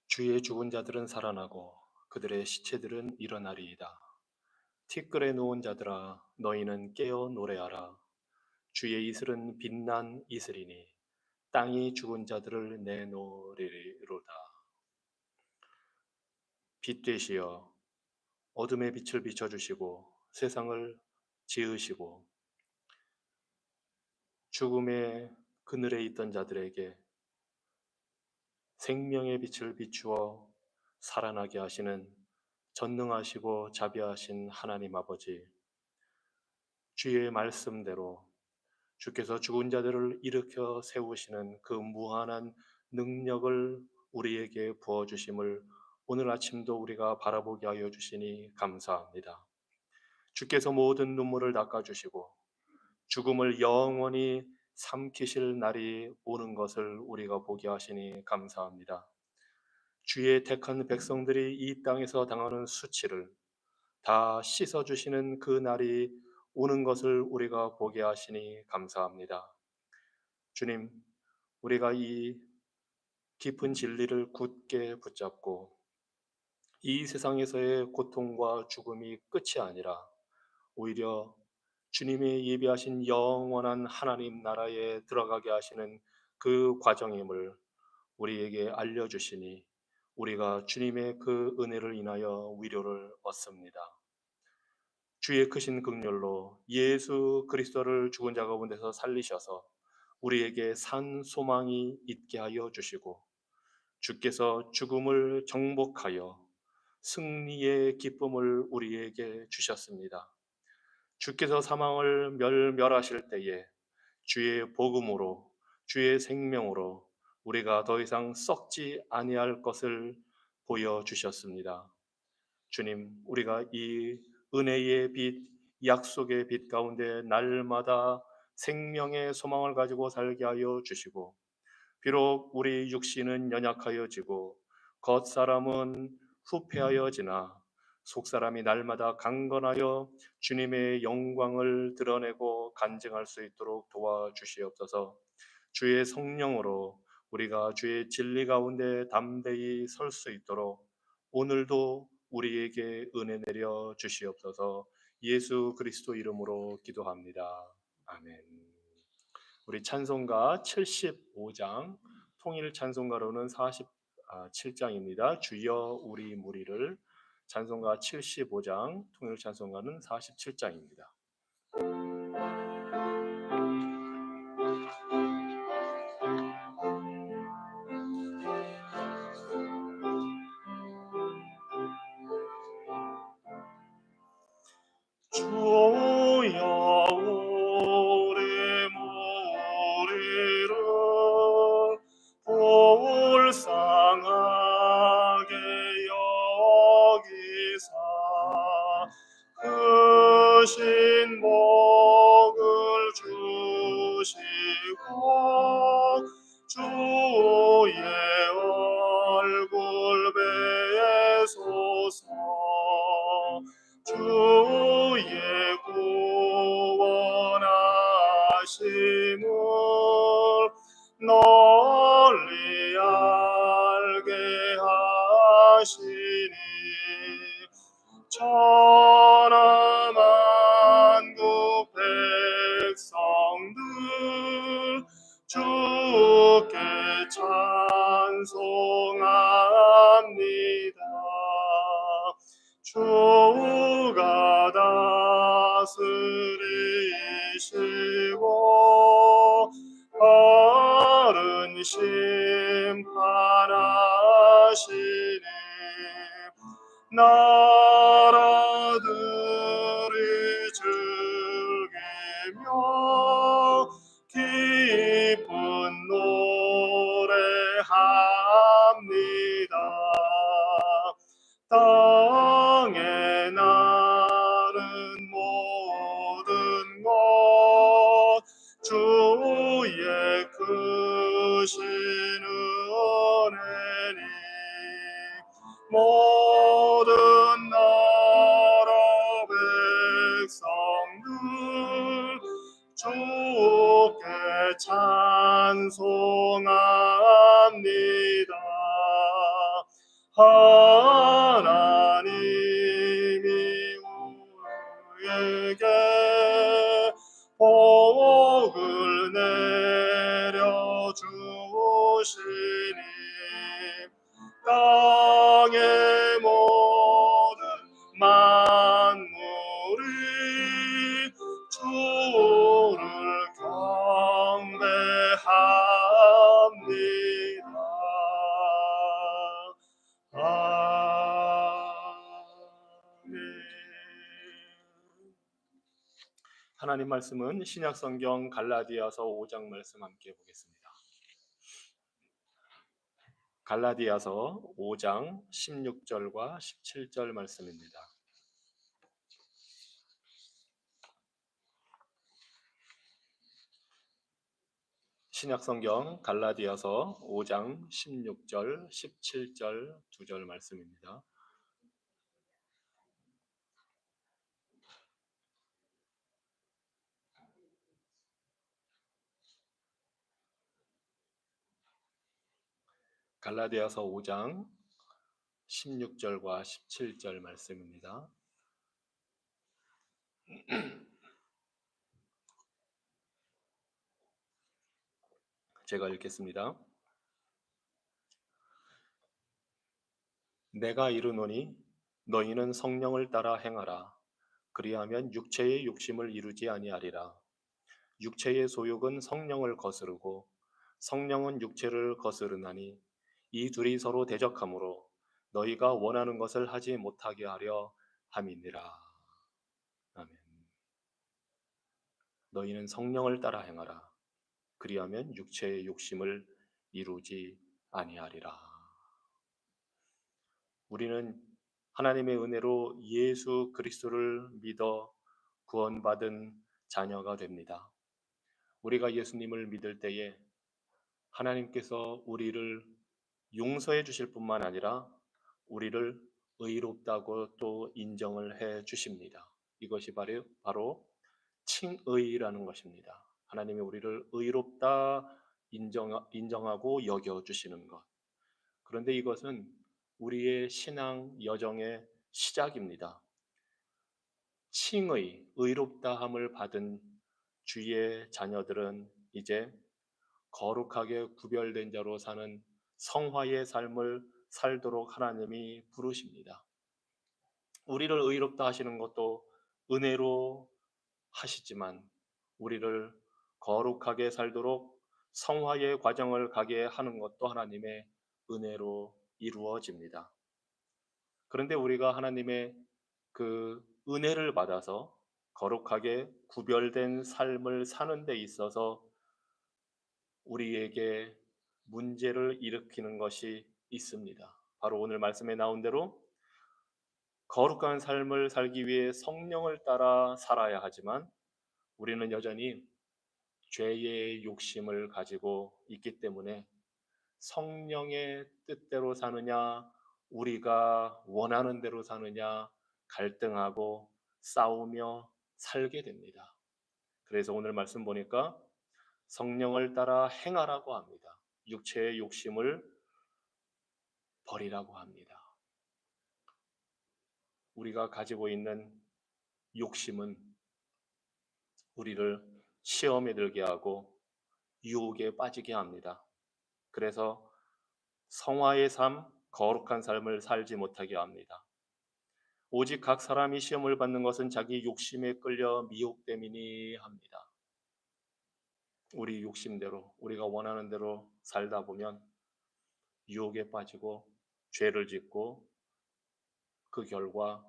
주의 죽은 자들은 살아나고 그들의 시체들은 일어나리이다. 티끌에 누운 자들아 너희는 깨어 노래하라. 주의 이슬은 빛난 이슬이니 땅이 죽은 자들을 내놓으리로다. 빛 되시어 어둠의 빛을 비춰주시고 세상을 지으시고 죽음의 그늘에 있던 자들에게 생명의 빛을 비추어 살아나게 하시는 전능하시고 자비하신 하나님 아버지, 주의 말씀대로 주께서 죽은 자들을 일으켜 세우시는 그 무한한 능력을 우리에게 부어주심을 오늘 아침도 우리가 바라보게 하여 주시니 감사합니다. 주께서 모든 눈물을 닦아주시고 죽음을 영원히 삼키실 날이 오는 것을 우리가 보게 하시니 감사합니다. 주의 택한 백성들이 이 땅에서 당하는 수치를 다 씻어주시는 그 날이 오는 것을 우리가 보게 하시니 감사합니다. 주님, 우리가 이 깊은 진리를 굳게 붙잡고 이 세상에서의 고통과 죽음이 끝이 아니라 오히려 주님이 예비하신 영원한 하나님 나라에 들어가게 하시는 그 과정임을 우리에게 알려주시니 우리가 주님의 그 은혜를 인하여 위로를 얻습니다. 주의 크신 긍휼로 예수 그리스도를 죽은 자 가운데서 살리셔서 우리에게 산 소망이 있게 하여 주시고 주께서 죽음을 정복하여 승리의 기쁨을 우리에게 주셨습니다. 주께서 사망을 멸하실 때에 주의 복음으로 주의 생명으로 우리가 더 이상 썩지 아니할 것을 보여주셨습니다. 주님, 우리가 이 은혜의 빛, 약속의 빛 가운데 날마다 생명의 소망을 가지고 살게 하여 주시고 비록 우리 육신은 연약하여지고 겉사람은 후패하여지나 속사람이 날마다 강건하여 주님의 영광을 드러내고 간증할 수 있도록 도와주시옵소서. 주의 성령으로 우리가 주의 진리 가운데 담대히 설 수 있도록 오늘도 우리에게 은혜 내려 주시옵소서. 예수 그리스도 이름으로 기도합니다. 아멘. 우리 찬송가 75장, 통일 찬송가로는 47장입니다. 주여 우리 무리를. 찬송가 75장, 통일 찬송가는 47장입니다. 주여 우리 무리를 불쌍하게 여기사 크신 복을 주시고 주의 얼굴 배소서. 주의 구원하심을 널리 알게 하시니 천하 만국 백성들 주께 찬송합니다. 주가 다스리시고 바른 심판하시니 나라들이 즐기며 기쁜 노래합니다. 땅에 나는 모든 늘 주께 찬송합니다. 하나님이 우리에게 복을 내려주시니 땅의 모든 만물이 주를 경배합니다. 아멘. 하나님 말씀은 신약 성경 갈라디아서 5장 말씀 함께 보겠습니다. 갈라디아서 5장 16절과 17절 말씀입니다. 신약 성경 갈라디아서 5장 16절, 17절 두 절 말씀입니다. 갈라디아서 5장 16절과 17절 말씀입니다. 제가 읽겠습니다. 내가 이르노니 너희는 성령을 따라 행하라. 그리하면 육체의 욕심을 이루지 아니하리라. 육체의 소욕은 성령을 거스르고 성령은 육체를 거스르나니 이 둘이 서로 대적하므로 너희가 원하는 것을 하지 못하게 하려 함이니라. 아멘. 너희는 성령을 따라 행하라. 그리하면 육체의 욕심을 이루지 아니하리라. 우리는 하나님의 은혜로 예수 그리스도를 믿어 구원받은 자녀가 됩니다. 우리가 예수님을 믿을 때에 하나님께서 우리를 용서해 주실 뿐만 아니라 우리를 의롭다고 또 인정을 해 주십니다. 이것이 바로 칭의라는 것입니다. 하나님이 우리를 의롭다 인정하고 여겨주시는 것. 그런데 이것은 우리의 신앙 여정의 시작입니다. 칭의, 의롭다함을 받은 주의 자녀들은 이제 거룩하게 구별된 자로 사는 성화의 삶을 살도록 하나님이 부르십니다. 우리를 의롭다 하시는 것도 은혜로 하시지만 우리를 거룩하게 살도록 성화의 과정을 가게 하는 것도 하나님의 은혜로 이루어집니다. 그런데 우리가 하나님의 그 은혜를 받아서 거룩하게 구별된 삶을 사는 데 있어서 우리에게 문제를 일으키는 것이 있습니다. 바로 오늘 말씀에 나온 대로 거룩한 삶을 살기 위해 성령을 따라 살아야 하지만 우리는 여전히 죄의 욕심을 가지고 있기 때문에 성령의 뜻대로 사느냐, 우리가 원하는 대로 사느냐 갈등하고 싸우며 살게 됩니다. 그래서 오늘 말씀 보니까 성령을 따라 행하라고 합니다. 육체의 욕심을 버리라고 합니다. 우리가 가지고 있는 욕심은 우리를 시험에 들게 하고 유혹에 빠지게 합니다. 그래서 성화의 삶, 거룩한 삶을 살지 못하게 합니다. 오직 각 사람이 시험을 받는 것은 자기 욕심에 끌려 미혹됨이니 합니다. 우리 욕심대로, 우리가 원하는 대로 살다 보면 유혹에 빠지고 죄를 짓고 그 결과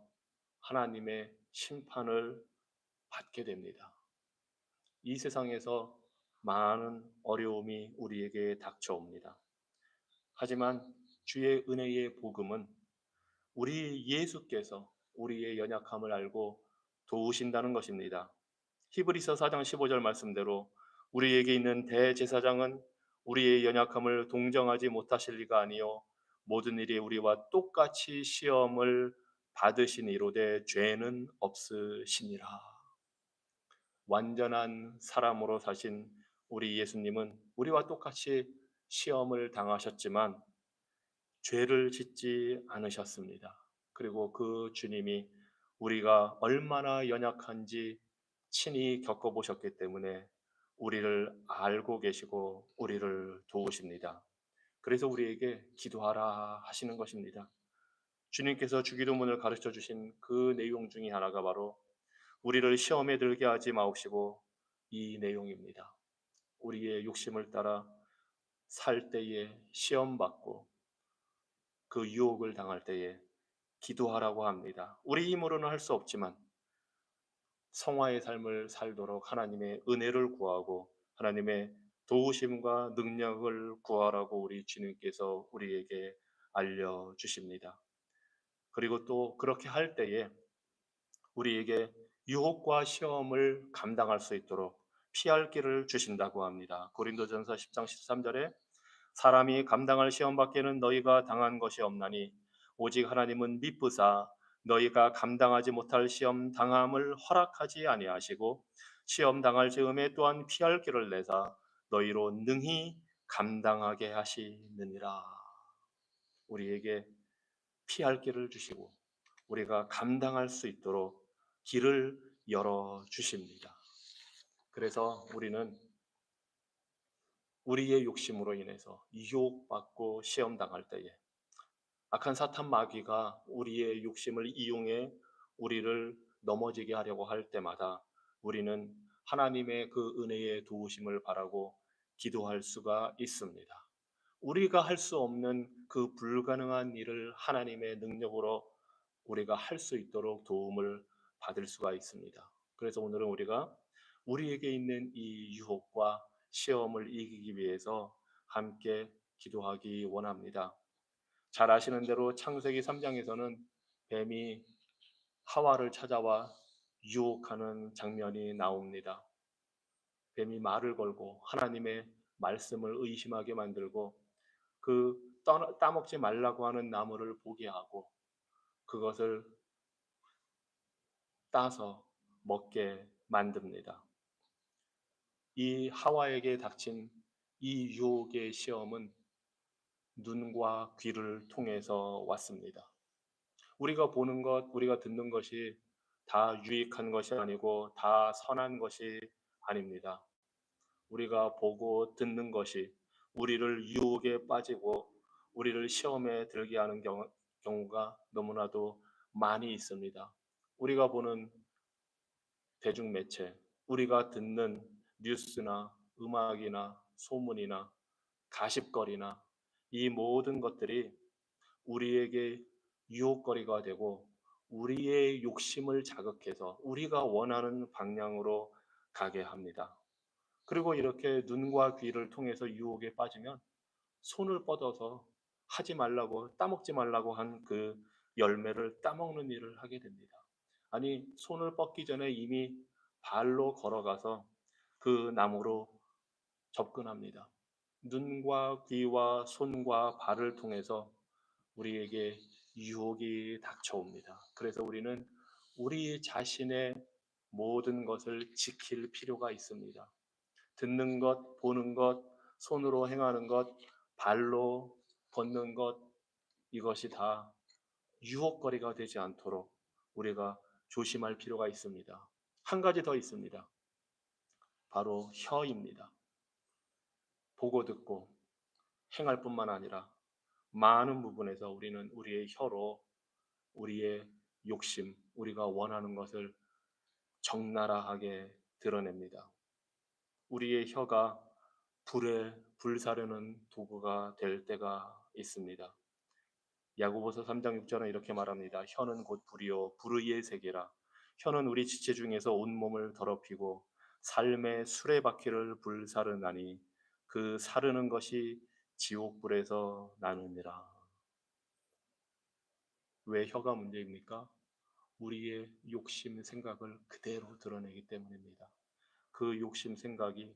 하나님의 심판을 받게 됩니다. 이 세상에서 많은 어려움이 우리에게 닥쳐옵니다. 하지만 주의 은혜의 복음은 우리 예수께서 우리의 연약함을 알고 도우신다는 것입니다. 히브리서 4장 15절 말씀대로 우리에게 있는 대제사장은 우리의 연약함을 동정하지 못하실 리가 아니요 모든 일에 우리와 똑같이 시험을 받으신 이로되 죄는 없으시니라. 완전한 사람으로 사신 우리 예수님은 우리와 똑같이 시험을 당하셨지만 죄를 짓지 않으셨습니다. 그리고 그 주님이 우리가 얼마나 연약한지 친히 겪어보셨기 때문에 우리를 알고 계시고 우리를 도우십니다. 그래서 우리에게 기도하라 하시는 것입니다. 주님께서 주기도문을 가르쳐 주신 그 내용 중에 하나가 바로 우리를 시험에 들게 하지 마옵시고 이 내용입니다. 우리의 욕심을 따라 살 때에 시험받고 그 유혹을 당할 때에 기도하라고 합니다. 우리 힘으로는 할 수 없지만 성화의 삶을 살도록 하나님의 은혜를 구하고 하나님의 도우심과 능력을 구하라고 우리 주님께서 우리에게 알려주십니다. 그리고 또 그렇게 할 때에 우리에게 유혹과 시험을 감당할 수 있도록 피할 길을 주신다고 합니다. 고린도전서 10장 13절에 사람이 감당할 시험 밖에는 너희가 당한 것이 없나니 오직 하나님은 미쁘사 너희가 감당하지 못할 시험 당함을 허락하지 아니하시고 시험 당할 즈음에 또한 피할 길을 내사 너희로 능히 감당하게 하시느니라. 우리에게 피할 길을 주시고 우리가 감당할 수 있도록 길을 열어 주십니다. 그래서 우리는 우리의 욕심으로 인해서 유혹받고 시험 당할 때에 악한 사탄 마귀가 우리의 욕심을 이용해 우리를 넘어지게 하려고 할 때마다 우리는 하나님의 그 은혜의 도우심을 바라고 기도할 수가 있습니다. 우리가 할 수 없는 그 불가능한 일을 하나님의 능력으로 우리가 할 수 있도록 도움을 받을 수가 있습니다. 그래서 오늘은 우리가 우리에게 있는 이 유혹과 시험을 이기기 위해서 함께 기도하기 원합니다. 잘 아시는 대로 창세기 3장에서는 뱀이 하와를 찾아와 유혹하는 장면이 나옵니다. 뱀이 말을 걸고 하나님의 말씀을 의심하게 만들고 그 따먹지 말라고 하는 나무를 보게 하고 그것을 따서 먹게 만듭니다. 이 하와에게 닥친 이 유혹의 시험은 눈과 귀를 통해서 왔습니다. 우리가 보는 것, 우리가 듣는 것이 다 유익한 것이 아니고 다 선한 것이 아닙니다. 우리가 보고 듣는 것이 우리를 유혹에 빠지고 우리를 시험에 들게 하는 경우가 너무나도 많이 있습니다. 우리가 보는 대중매체, 우리가 듣는 뉴스나 음악이나 소문이나 가십거리나 이 모든 것들이 우리에게 유혹거리가 되고 우리의 욕심을 자극해서 우리가 원하는 방향으로 가게 합니다. 그리고 이렇게 눈과 귀를 통해서 유혹에 빠지면 손을 뻗어서 하지 말라고 따먹지 말라고 한 그 열매를 따먹는 일을 하게 됩니다. 아니, 손을 뻗기 전에 이미 발로 걸어가서 그 나무로 접근합니다. 눈과 귀와 손과 발을 통해서 우리에게 유혹이 닥쳐옵니다. 그래서 우리는 우리 자신의 모든 것을 지킬 필요가 있습니다. 듣는 것, 보는 것, 손으로 행하는 것, 발로 걷는 것, 이것이 다 유혹거리가 되지 않도록 우리가 조심할 필요가 있습니다. 한 가지 더 있습니다. 바로 혀입니다. 보고 듣고 행할 뿐만 아니라 많은 부분에서 우리는 우리의 혀로 우리의 욕심, 우리가 원하는 것을 적나라하게 드러냅니다. 우리의 혀가 불에 불사르는 도구가 될 때가 있습니다. 야고보서 3장 6절은 이렇게 말합니다. 혀는 곧 불이요 불의의 세계라. 혀는 우리 지체 중에서 온몸을 더럽히고 삶의 수레바퀴를 불사르나니 그 사르는 것이 지옥불에서 나느니라. 왜 혀가 문제입니까? 우리의 욕심 생각을 그대로 드러내기 때문입니다. 그 욕심 생각이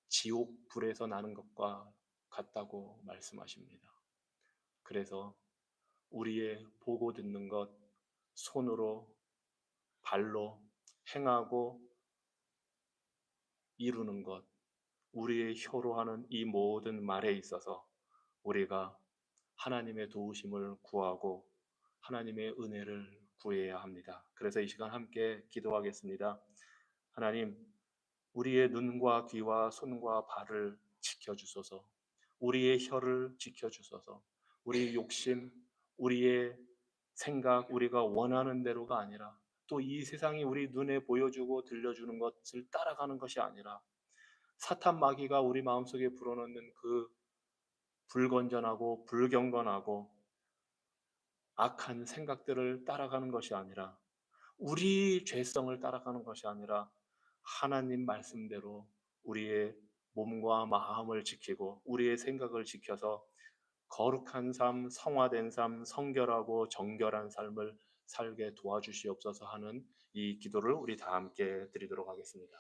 지옥 불에서 나는 것과 같다고 말씀하십니다. 그래서 우리의 보고 듣는 것, 손으로, 발로 행하고 이루는 것, 우리의 혀로 하는 이 모든 말에 있어서 우리가 하나님의 도우심을 구하고 하나님의 은혜를 구해야 합니다. 그래서 이 시간 함께 기도하겠습니다. 하나님, 우리의 눈과 귀와 손과 발을 지켜주소서. 우리의 혀를 지켜주소서. 우리의 욕심, 우리의 생각, 우리가 원하는 대로가 아니라 또 이 세상이 우리 눈에 보여주고 들려주는 것을 따라가는 것이 아니라 사탄 마귀가 우리 마음속에 불어넣는 그 불건전하고 불경건하고 악한 생각들을 따라가는 것이 아니라 우리 죄성을 따라가는 것이 아니라 하나님 말씀대로 우리의 몸과 마음을 지키고 우리의 생각을 지켜서 거룩한 삶, 성화된 삶, 성결하고 정결한 삶을 살게 도와주시옵소서 하는 이 기도를 우리 다 함께 드리도록 하겠습니다.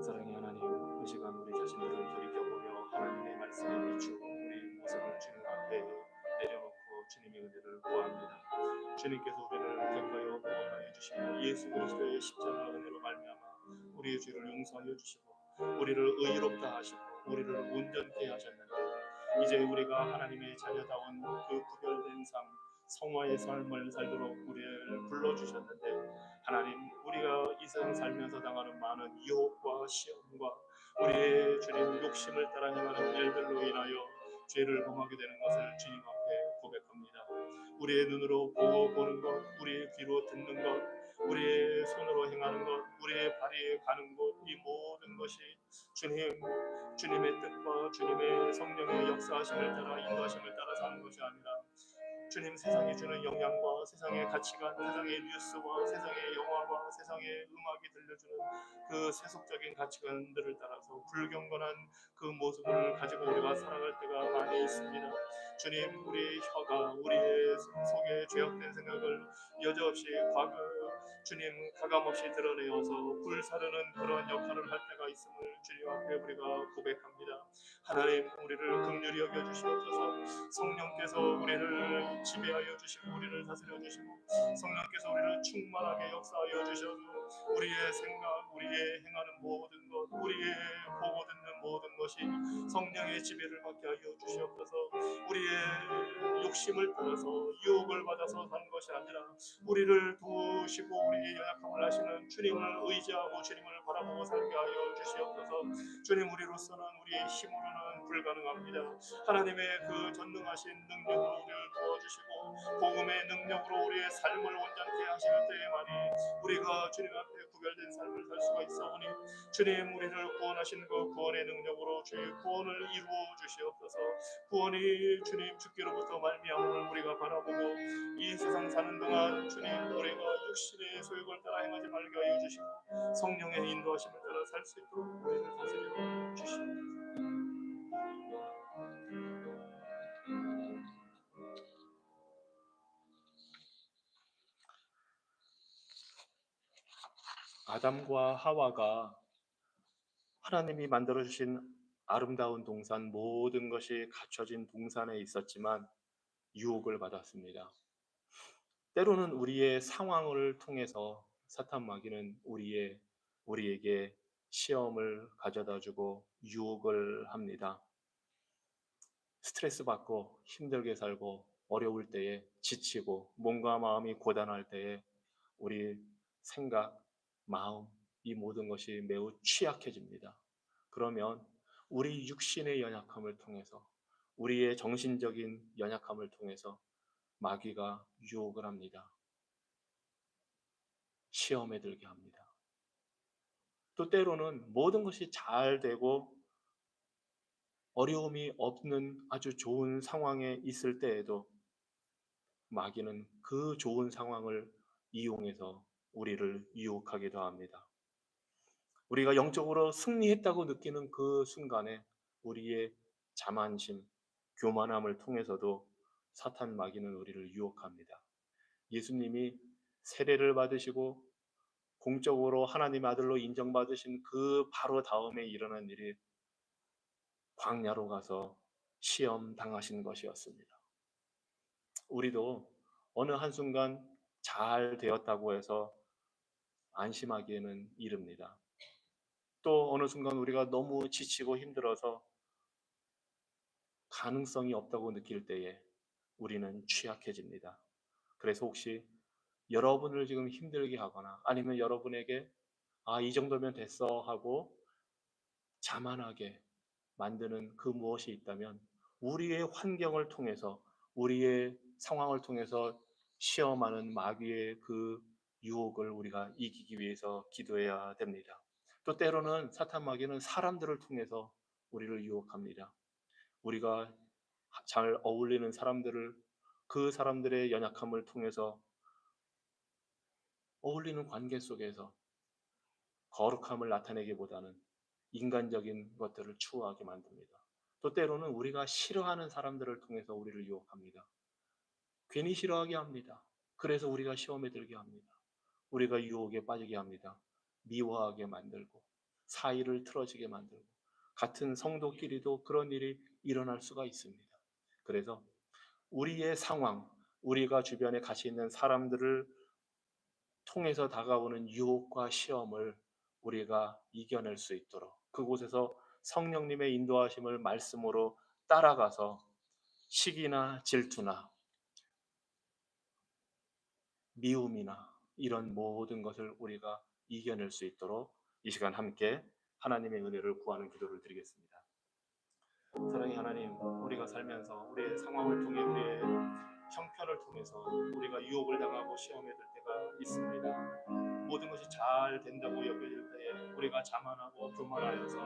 사랑의 하나님, 이 시간 우리 자신들을 돌이켜보며 하나님의 말씀에 비추고 우리 모습을 주님 앞에 내려놓고 주님의 은혜를 구합니다. 주님께서 우리를 택하여 구원하여 주시고 예수 그리스도의 십자가 은혜로 말미암아 우리의 죄를 용서하여 주시고 우리를 의롭다 하시고 우리를 온전케 하셨는데 이제 우리가 하나님의 자녀다운 그 구별된 삶, 성화의 삶을 살도록 우리를 불러주셨는데 하나님, 우리가 이 세상 살면서 당하는 많은 유혹과 시험과 우리의 주님 욕심을 따라 행하는 일들로 인하여 죄를 범하게 되는 것을 주님 앞에 고백합니다. 우리의 눈으로 보는 것, 우리의 귀로 듣는 것, 우리의 손으로 행하는 것, 우리의 발이 가는 곳, 이 모든 것이 주님의 뜻과 주님의 성령의 역사하심을 따라 인도하심을 따라 사는 것이 아니라 주님 세상이 주는 영향과 세상의 가치관, 세상의 뉴스와 세상의 영화와 세상의 음악이 들려주는 그 세속적인 가치관들을 따라서 불경건한 그 모습을 가지고 우리가 살아갈 때가 많이 있습니다. 주님, 우리의 혀가 우리의 속에 죄악된 생각을 여지없이 과거 주님 가감없이 드러내어서 불사르는 그런 역할을 할 때가 있음을 주님 앞에 우리가 고백합니다. 하나님, 우리를 긍휼히 여겨 주시옵소서. 성령께서 우리를 지배하여 주시고 우리를 다스려 주시고 성령께서 우리를 충만하게 역사하여 주셔서 우리의 생각, 우리의 행하는 모든 것, 우리의 보고 듣는 모든 것이 성령의 지배를 받게 하여 주시옵소서. 우리의 욕심을 따라서 유혹을 받아서 사는 것이 아니라 우리를 도우시고 우리의 연약함을 아시는 주님을 의지하고 주님을 바라보고 살게 하여 주시옵소서. 주님, 우리로서는 우리의 힘으로는 불가능합니다. 하나님의 그 전능하신 능력으로 우리를 도와주시고 복음의 능력으로 우리의 삶을 온전케 하실 때에만이 우리가 주님 앞에 구별된 삶을 살 수가 있사오니 주님, 우리를 구원하신 그 구원의 능력으로 주의 구원을 이루어 주시옵소서. 구원이 주님 주께로부터 말미암음을 우리가 바라보고 이 세상 사는 동안 주님 우리가 육신의 소욕을 따라 행하지 말게 하여 주시고 성령의 인도하심을 따라 살 수 있도록 우리를 다스려 주시옵소서. 아담과 하와가 하나님이 만들어주신 아름다운 동산, 모든 것이 갖춰진 동산에 있었지만 유혹을 받았습니다. 때로는 우리의 상황을 통해서 사탄 마귀는 우리에게 시험을 가져다주고 유혹을 합니다. 스트레스 받고 힘들게 살고 어려울 때에 지치고 몸과 마음이 고단할 때에 우리 생각, 마음, 이 모든 것이 매우 취약해집니다. 그러면 우리 육신의 연약함을 통해서 우리의 정신적인 연약함을 통해서 마귀가 유혹을 합니다. 시험에 들게 합니다. 또 때로는 모든 것이 잘 되고 어려움이 없는 아주 좋은 상황에 있을 때에도 마귀는 그 좋은 상황을 이용해서 우리를 유혹하기도 합니다. 우리가 영적으로 승리했다고 느끼는 그 순간에 우리의 자만심, 교만함을 통해서도 사탄 마귀는 우리를 유혹합니다. 예수님이 세례를 받으시고 공적으로 하나님 아들로 인정받으신 그 바로 다음에 일어난 일이 광야로 가서 시험 당하신 것이었습니다. 우리도 어느 한순간 잘 되었다고 해서 안심하기에는 이릅니다. 또 어느 순간 우리가 너무 지치고 힘들어서 가능성이 없다고 느낄 때에 우리는 취약해집니다. 그래서 혹시 여러분을 지금 힘들게 하거나 아니면 여러분에게 이 정도면 됐어 하고 자만하게 만드는 그 무엇이 있다면 우리의 환경을 통해서 우리의 상황을 통해서 시험하는 마귀의 그 유혹을 우리가 이기기 위해서 기도해야 됩니다. 또 때로는 사탄 마귀는 사람들을 통해서 우리를 유혹합니다. 우리가 잘 어울리는 사람들을 그 사람들의 연약함을 통해서 어울리는 관계 속에서 거룩함을 나타내기보다는 인간적인 것들을 추구하게 만듭니다. 또 때로는 우리가 싫어하는 사람들을 통해서 우리를 유혹합니다. 괜히 싫어하게 합니다. 그래서 우리가 시험에 들게 합니다. 우리가 유혹에 빠지게 합니다. 미워하게 만들고 사이를 틀어지게 만들고 같은 성도끼리도 그런 일이 일어날 수가 있습니다. 그래서 우리의 상황, 우리가 주변에 같이 있는 사람들을 통해서 다가오는 유혹과 시험을 우리가 이겨낼 수 있도록 그곳에서 성령님의 인도하심을 말씀으로 따라가서 시기나 질투나 미움이나 이런 모든 것을 우리가 이겨낼 수 있도록 이 시간 함께 하나님의 은혜를 구하는 기도를 드리겠습니다. 사랑의 하나님, 우리가 살면서 우리의 상황을 통해 우리의 형편을 통해서 우리가 유혹을 당하고 시험에 들 때가 있습니다. 모든 것이 잘 된다고 여겨질 때에 우리가 자만하고 교만하여서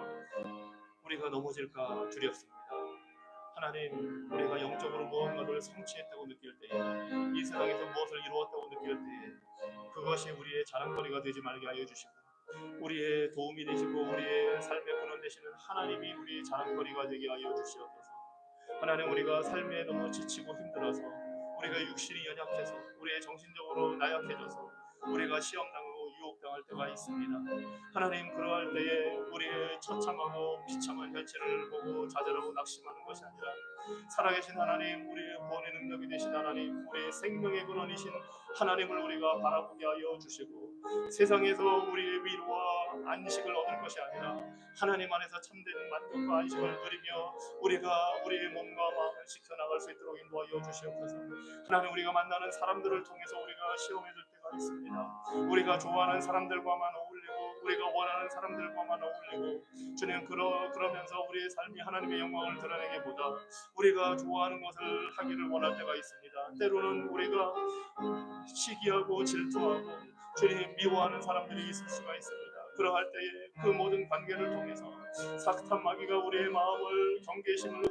우리가 넘어질까 두렵습니다. 하나님, 우리가 영적으로 무언가를 성취했다고 느낄 때에 이 세상에서 무엇을 이루었다고 느낄 때에 그것이 우리의 자랑거리가 되지 말게 하여 주시고 우리의 도움이 되시고 우리의 삶의 근원 되시는 하나님이 우리의 자랑거리가 되게 하여 주시옵소서. 하나님, 우리가 삶에 너무 지치고 힘들어서 우리가 육신이 연약해서 우리의 정신적으로 나약해져서 우리가 시험당하고 유혹당할 때가 있습니다. 하나님, 그러할 때에 우리의 처참하고 비참한 현실을 보고 좌절하고 낙심하는 것이 아니라 살아계신 하나님, 우리의 구원의 능력이 되신 하나님, 우리의 생명의 근원이신 하나님을 우리가 바라보게 하여 주시고 세상에서 우리의 위로와 안식을 얻을 것이 아니라 하나님 안에서 참된 만족과 안식을 누리며 우리가 우리의 몸과 마음을 지켜나갈 수 있도록 인도하여 주시옵소서. 하나님, 우리가 만나는 사람들을 통해서 우리가 시험에 들 때가 있습니다. 우리가 좋아하는 사람들과만 어울리고 우리가 원하는 사람들과만 어울리고 주님, 그러면서 우리의 삶이 하나님의 영광을 드러내기보다 우리가 좋아하는 것을 하기를 원할 때가 있습니다. 때로는 우리가 시기하고 질투하고 주님 미워하는 사람들이 있을 수가 있습니다. 그러할 때에 그 모든 관계를 통해서 사탄 마귀가 우리의 마음을 경계심을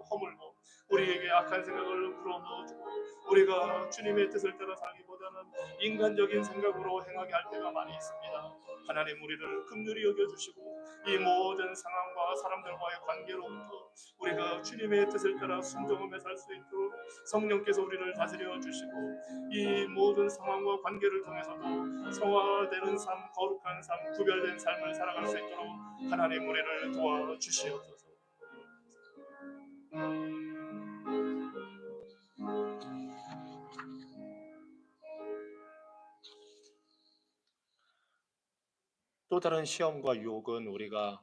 허물고 우리에게 악한 생각을 불어넣어주고 우리가 주님의 뜻을 따라 살기보다는 인간적인 생각으로 행하게 할 때가 많이 있습니다. 하나님, 우리를 긍휼히 여겨주시고 이 모든 상황과 사람들과의 관계로부터 우리가 주님의 뜻을 따라 순종하며 살 수 있도록 성령께서 우리를 다스려 주시고 이 모든 상황과 관계를 통해서도 성화되는 삶, 거룩한 삶, 구별된 삶을 살아갈 수 있도록 하나님 우리를 도와주시옵소서. 또 다른 시험과 유혹은 우리가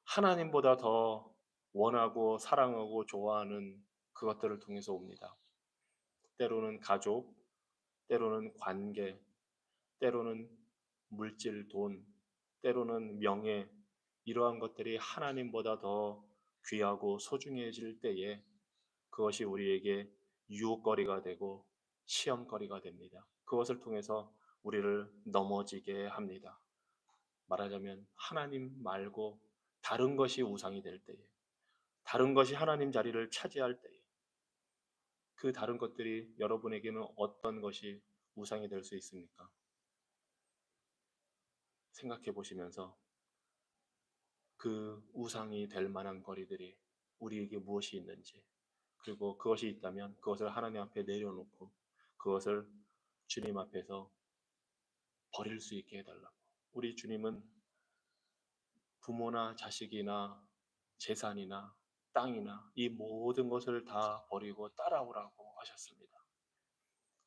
하나님보다 더 원하고 사랑하고 좋아하는 그것들을 통해서 옵니다. 때로는 가족, 때로는 관계, 때로는 물질, 돈, 때로는 명예, 이러한 것들이 하나님보다 더 귀하고 소중해질 때에 그것이 우리에게 유혹거리가 되고 시험거리가 됩니다. 그것을 통해서 우리를 넘어지게 합니다. 말하자면 하나님 말고 다른 것이 우상이 될 때에, 다른 것이 하나님 자리를 차지할 때에 그 다른 것들이 여러분에게는 어떤 것이 우상이 될 수 있습니까? 생각해 보시면서 그 우상이 될 만한 거리들이 우리에게 무엇이 있는지, 그리고 그것이 있다면 그것을 하나님 앞에 내려놓고 그것을 주님 앞에서 버릴 수 있게 해달라고. 우리 주님은 부모나 자식이나 재산이나 땅이나 이 모든 것을 다 버리고 따라오라고 하셨습니다.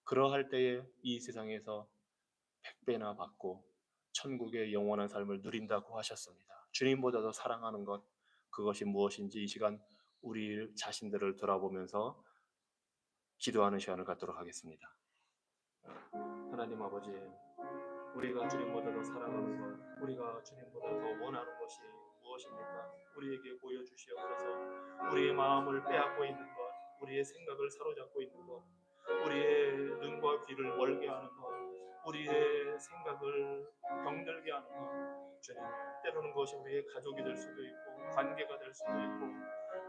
그러할 때에 이 세상에서 100배나 받고 천국의 영원한 삶을 누린다고 하셨습니다. 주님보다도 사랑하는 것, 그것이 무엇인지 이 시간 우리 자신들을 돌아보면서 기도하는 시간을 갖도록 하겠습니다. 하나님 아버지, 우리가 주님보다 더 사랑하는 것, 우리가 주님보다 더 원하는 것이 무엇입니까? 우리에게 보여주시옵소서. 우리의 마음을 빼앗고 있는 것, 우리의 생각을 사로잡고 있는 것, 우리의 눈과 귀를 멀게 하는 것, 우리의 생각을 병들게 하는 것, 주님, 때로는 그것이 우리의 가족이 될 수도 있고 관계가 될 수도 있고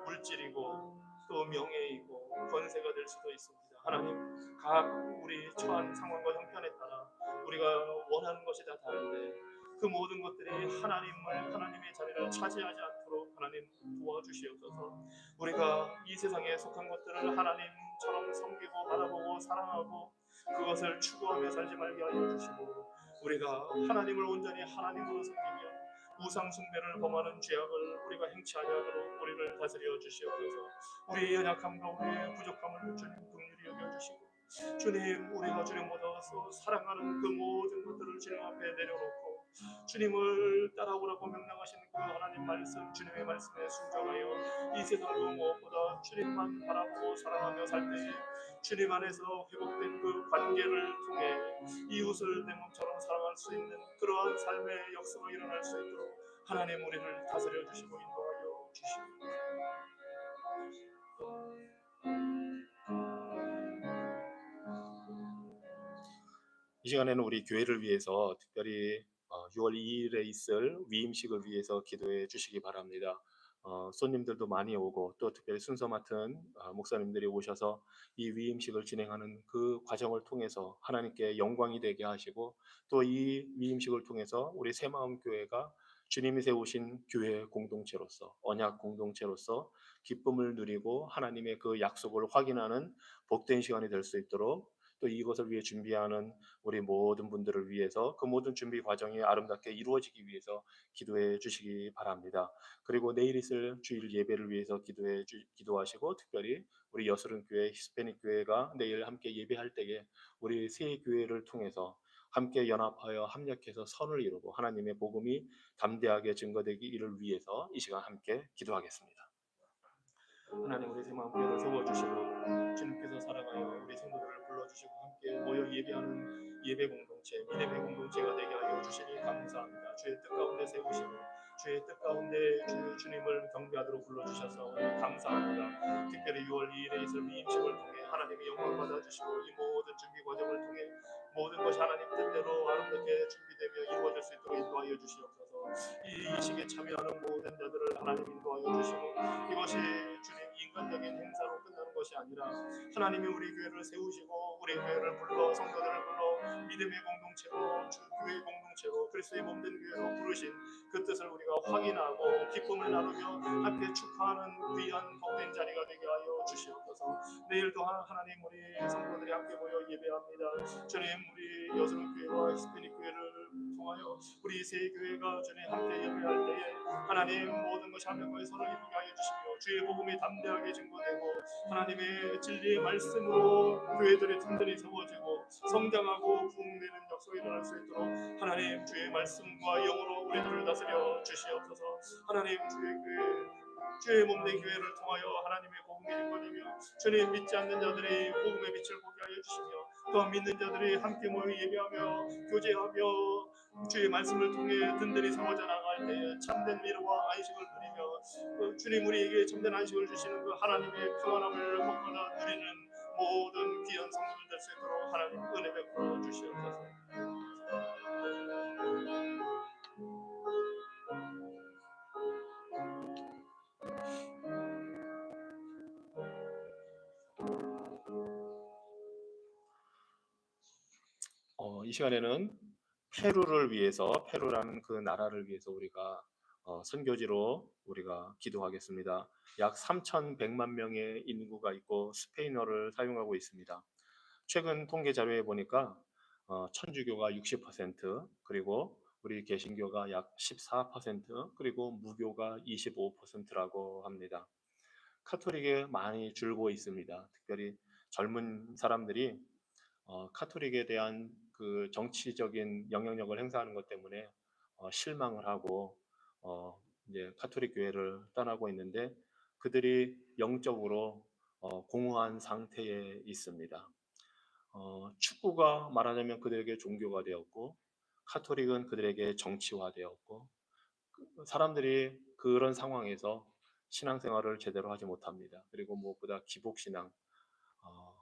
물질이고 또 명예이고 권세가 될 수도 있습니다. 하나님, 각 우리 처한 상황과 형편에 따라 우리가 원하는 것이 다 다른데 그 모든 것들이 하나님의 자리를 차지하지 않도록 하나님 도와주시옵소서. 우리가 이 세상에 속한 것들을 하나님처럼 섬기고 바라보고 사랑하고 그것을 추구하며 살지 말게 하여 주시고, 우리가 하나님을 온전히 하나님으로 섬기며 우상 숭배를 범하는 죄악을 우리가 행치 아니하도록 우리를 다스려 주시옵소서. 우리의 연약함과 우리의 부족함을 주님 긍휼히 여겨 주시고, 주님, 우리가 주님보다서 사랑하는 그 모든 것들을 주님 앞에 내려놓고 주님을 따라오라고 명령하신 그 하나님 말씀, 주님의 말씀에 순종하여 이 세상 그 무엇보다 주님만 바라보고 사랑하며 살 때에 주님 안에서 회복된 그 관계를 통해 이웃을 내 몸처럼 사랑할 수 있는 그러한 삶의 역사가 일어날 수 있도록 하나님 우리를 다스려 주시고 인도하여 주시옵소서. 이 시간에는 우리 교회를 위해서 특별히 6월 2일에 있을 위임식을 위해서 기도해 주시기 바랍니다. 손님들도 많이 오고 또 특별히 순서 맡은 목사님들이 오셔서 이 위임식을 진행하는 그 과정을 통해서 하나님께 영광이 되게 하시고, 또 이 위임식을 통해서 우리 새마음 교회가 주님이 세우신 교회 공동체로서, 언약 공동체로서 기쁨을 누리고 하나님의 그 약속을 확인하는 복된 시간이 될 수 있도록, 또 이것을 위해 준비하는 우리 모든 분들을 위해서 그 모든 준비 과정이 아름답게 이루어지기 위해서 기도해 주시기 바랍니다. 그리고 내일 있을 주일 예배를 위해서 기도하시고, 특별히 우리 여수른 교회, 히스패닉 교회가 내일 함께 예배할 때에 우리 세 교회를 통해서 함께 연합하여 합력해서 선을 이루고 하나님의 복음이 담대하게 증거되기를 위해서 이 시간 함께 기도하겠습니다. 하나님, 우리 새마음교회를 세워주시고 주님께서 사랑하여 우리 성도들을 불러주시고 함께 모여 예배하는 예배 공동체, 믿음의 공동체가 되게 하여 주시니 감사합니다. 주의 뜻 가운데 세우시고 주의 뜻 가운데 주님을 경배하도록 불러주셔서 감사합니다. 특별히 6월 2일에 있을 미임식을 통해 하나님이 영광 받아주시고 이 모든 준비 과정을 통해 모든 것이 하나님 뜻대로 아름답게 준비되며 이루어질 수 있도록 인도하여 주시옵소서. 이 식에 참여하는 모든 자들을 하나님 인도하여 주시고, 이것이 주님 인간적인 행사로 끝나는 것이 아니라 하나님이 우리 교회를 세우시고 우리 교회를 불러 성도들을 불러 믿음의 공동체로 교회의 공동체로 그리스도의 몸된 교회로 부르신 그 뜻을 우리가 확인하고 기쁨을 나누며 함께 축하하는 귀한 복된 자리가 되게 하여 주시옵소서. 내일도 하나님 우리 성도들이 함께 모여 예배합니다. 주님, 우리 여수는 교회와 히스패닉 교회를 통하여 우리 세 교회가 주님 함께 예배할 때에 하나님 모든 것이 한명과의 서로 이루게 하여 주시며 주의 복음이 담대하게 증거되고 하나님의 진리의 말씀으로 교회들의 튼튼히 세워지고 성장하고 부흥되는 역사가 일어날 수 있도록 하나님 주의 말씀과 영으로 우리들을 다스려 주시옵소서. 하나님 주의 교회, 주의 몸된 교회를 통하여 하나님의 복음이 증거되며 주님 믿지 않는 자들이 복음의 빛을 보게 하여 주시며 또 믿는 자들이 함께 모여 예배하며 교제하며 주의 말씀을 통해 든든히 세워져 나갈 때 참된 위로와 안식을 누리며 주님 우리에게 참된 안식을 주시는 그 하나님의 평안함을 먹거나 누리는 모든 귀한 성도들 될 수 있도록 하나님 은혜 베풀어 주시옵소서. 이 시간에는 페루를 위해서, 페루라는 그 나라를 위해서 우리가 선교지로 우리가 기도하겠습니다. 약 3,100만 명의 인구가 있고 스페인어를 사용하고 있습니다. 최근 통계 자료에 보니까 천주교가 60%, 그리고 우리 개신교가 약 14%, 그리고 무교가 25%라고 합니다. 카톨릭에 많이 줄고 있습니다. 특별히 젊은 사람들이 카톨릭에 대한 그 정치적인 영향력을 행사하는 것 때문에 실망을 하고 이제 카톨릭 교회를 떠나고 있는데, 그들이 영적으로 공허한 상태에 있습니다. 축구가 말하자면 그들에게 종교가 되었고, 카톨릭은 그들에게 정치화되었고, 사람들이 그런 상황에서 신앙생활을 제대로 하지 못합니다. 그리고 무엇보다 기복신앙, 어,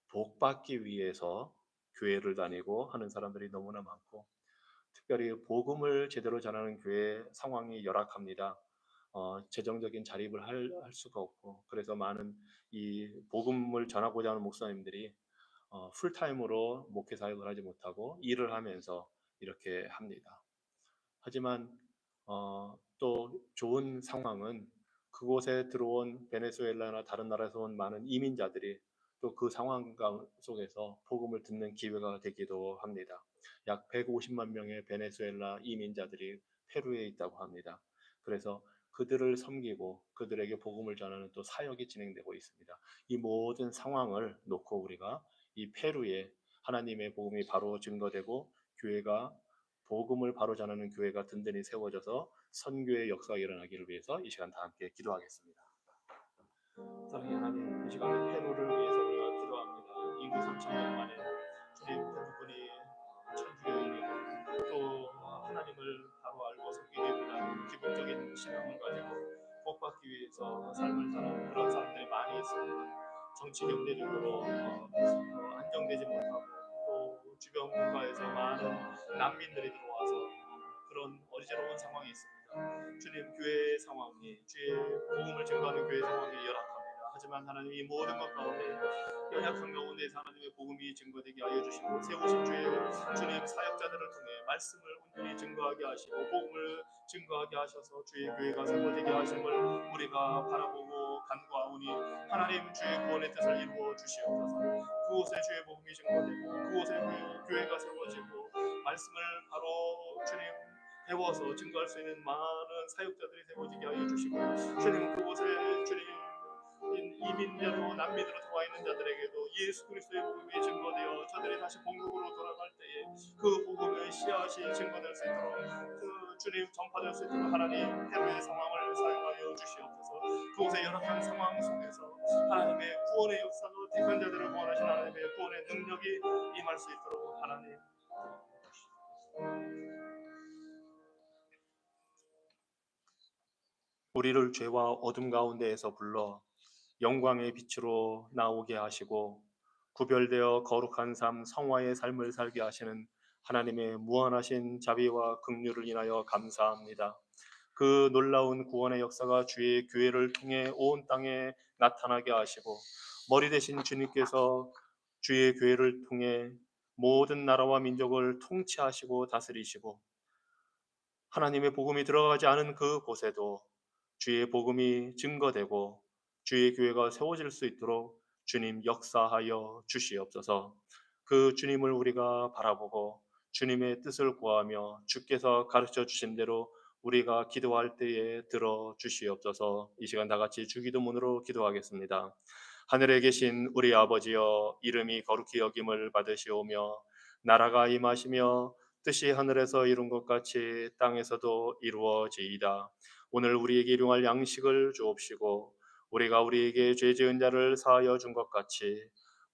복 받기 위해서 교회를 다니고 하는 사람들이 너무나 많고, 특별히 복음을 제대로 전하는 교회 상황이 열악합니다. 재정적인 자립을 할 수가 없고, 그래서 많은 이 복음을 전하고자 하는 목사님들이 풀타임으로 목회 사역을 하지 못하고 일을 하면서 이렇게 합니다. 하지만 또 좋은 상황은 그곳에 들어온 베네수엘라나 다른 나라에서 온 많은 이민자들이 또 그 상황 속에서 복음을 듣는 기회가 되기도 합니다. 약 150만 명의 베네수엘라 이민자들이 페루에 있다고 합니다. 그래서 그들을 섬기고 그들에게 복음을 전하는 또 사역이 진행되고 있습니다. 이 모든 상황을 놓고 우리가 이 페루에 하나님의 복음이 바로 증거되고 교회가 복음을 바로 전하는 교회가 든든히 세워져서 선교의 역사가 일어나기를 위해서 이 시간 다 함께 기도하겠습니다. 사랑의 하나님, 이 시간에 페루를 위해서 우리가 기도합니다. 인구 3천 명 만에 주님 그분이 천주교인이고 또 하나님을 바로 알고 섬기기보다는 기본적인 신앙을 가지고 복받기 위해서 삶을 사는 그런 사람들이 많이 있습니다. 정치 경제적으로 안정되지 못하고 또 주변 국가에서 많은 난민들이 들어와서 그런 어지러운 상황이 있습니다. 주님, 교회의 상황이 주의 복음을 증거하는 교회 상황이 열악합니다. 하지만 하나님, 이 모든 것 가운데 연약한 가운데서 하나님의 복음이 증거되게 하여 주시고 세우신 주님 사역자들을 통해 말씀을 온전히 증거하게 하시고 복음을 증거하게 하셔서 주의 교회가 세워지게 하심을 우리가 바라보고 간구하오니, 하나님 주의 구원의 뜻을 이루어 주시옵소서. 그곳에 주의 복음이 증거되고 그곳에 교회가 세워지고 말씀을 바로 주님 배워서 증거할 수 있는 많은 사역자들이 세워지게 하여 주시고, 주님 그곳에 주님 이민자로 난민으로 들어와 있는 자들에게도 예수 그리스도의 복음이 증거되어 저들이 다시 본국으로 돌아갈 때에 그 복음의 씨앗이 증거될 수 있도록 그 주님 전파될 수 있도록 하나님 페루의 상황을 사용하여 주시옵소서. 그곳의 열악한 상황 속에서 하나님의 구원의 역사로 택한 자들을 구원하신 하나님의 구원의 능력이 임할 수 있도록 하나님 우리를 죄와 어둠 가운데에서 불러 영광의 빛으로 나오게 하시고 구별되어 거룩한 삶 성화의 삶을 살게 하시는 하나님의 무한하신 자비와 긍휼을 인하여 감사합니다. 그 놀라운 구원의 역사가 주의 교회를 통해 온 땅에 나타나게 하시고 머리 대신 주님께서 주의 교회를 통해 모든 나라와 민족을 통치하시고 다스리시고 하나님의 복음이 들어가지 않은 그 곳에도 주의 복음이 증거되고 주의 교회가 세워질 수 있도록 주님 역사하여 주시옵소서. 그 주님을 우리가 바라보고 주님의 뜻을 구하며 주께서 가르쳐 주신 대로 우리가 기도할 때에 들어 주시옵소서. 이 시간 다 같이 주기도문으로 기도하겠습니다. 하늘에 계신 우리 아버지여, 이름이 거룩히 여김을 받으시오며 나라가 임하시며 뜻이 하늘에서 이룬 것 같이 땅에서도 이루어지이다. 오늘 우리에게 일용할 양식을 주옵시고 우리가 우리에게 죄 지은 자를 사하여 준 것 같이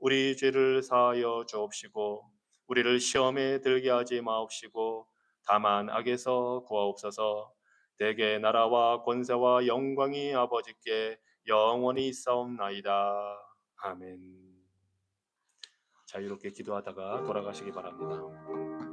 우리 죄를 사하여 주옵시고 우리를 시험에 들게 하지 마옵시고 다만 악에서 구하옵소서. 대개 나라와 권세와 영광이 아버지께 영원히 있사옵나이다. 아멘. 자유롭게 기도하다가 돌아가시기 바랍니다.